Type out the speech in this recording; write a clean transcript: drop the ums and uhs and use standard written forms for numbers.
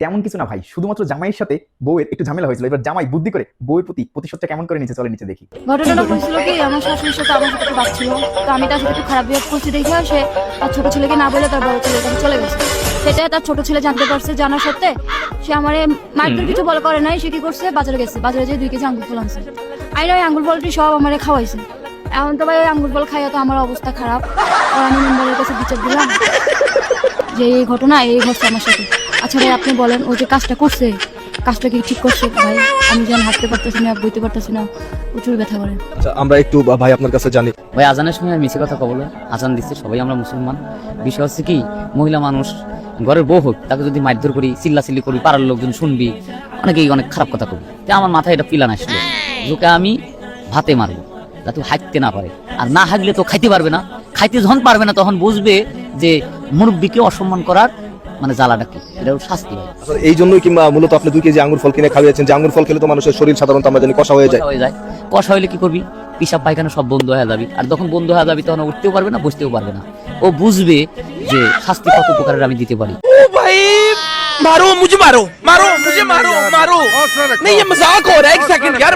তেমন কিছু না ভাই, শুধুমাত্র জামাইয়ের সাথে বউয়ের একটু ঝামেলা হয়েছিল। এবার জামাই বুদ্ধি করে বউয়ের প্রতি প্রতিশোধটা কেমন করে নিচে, চলে নিচে দেখি। ঘটনাটা হয়েছিল কি, আমার শাশুড়ির সাথে আমার সাথে একটু বাচ্চা ছিল, তো আমি তার সাথে একটু খারাপ বিহেভ করছি দেখে সে তার ছোট ছেলেকে না বলে তার বড় ছেলের কাছে চলে গেছে। সেটা তার ছোট ছেলে জানতে পারছে, জানার সত্ত্বে সে আমার মায়ের কিছু বলে করে নাই। সে কি করছে, বাজারে গেছে, বাজারে যেয়ে 2 কেজি আঙ্গুর ফল আনছে। আইনা ওই আঙ্গুর ফলটি সব আমারে খাওয়াইছে। এখন তো ভাই ওই আঙ্গুর ফল খাইয়া তো আমার অবস্থা খারাপ। আর আমি মেম্বারের কাছে বিচার দিলাম যে এই ঘটনা এই ঘটছে আমার সাথে। আচ্ছা ভাই আপনি বলেন, ও যে কাজটা করছে, কাজটা কি ঠিক করছে? ভাই আমি যেন হাঁটতে পারতেছি না, বইতে পারতেছি না, প্রচুর ব্যথা করে। আচ্ছা আমরা একটু ভাই আপনার কাছে জানি। ভাই আজানের সময় আর মিছে কথা কবল, আজান দিচ্ছে, সবাই আমরা মুসলমান। বিষয় হচ্ছে কি, মহিলা মানুষ ঘরের বউ হোক, তাকে যদি মারধর করি, চিল্লাচিল্লি করি, পাড়ার লোকজন শুনবি, অনেকেই অনেক খারাপ কথা কবি। আমার মাথায় এটা পিলান আসলো, ওকে আমি ভাতে মারবো যাতে হাঁটতে না পারে। আর না হাঁটলে তো খাইতে পারবে না, খাইতে যখন পারবে না তখন বুঝবে যে মুরব্বীকে অসম্মান করার মানে জ্বালাটা কি, এটা শাস্তি হয়। আসলে এই জন্যই কিংবা মূলত আপনি 2 কেজি আঙ্গুর ফল কিনে খাওয়াইছেন, যে আঙ্গুর ফল খেলে তো মানুষের শরীর সাধারণত আমরা জানি কষা হয়ে যায়। কষা হইলে কি করবি, পিসাব পায়খানা সব বন্ধ হয়ে যাবি। আর যখন বন্ধ হয়ে যাবি তখন উঠতেও পারবে না, বসতেও পারবে না। ও বুঝবে যে শাস্তি কত প্রকারের আমি দিতে পারি। मारो मुझे, मारो मारो मुझे, मारो मारो नहीं, ये मजाक हो रहा है। 1 सेकंड यार।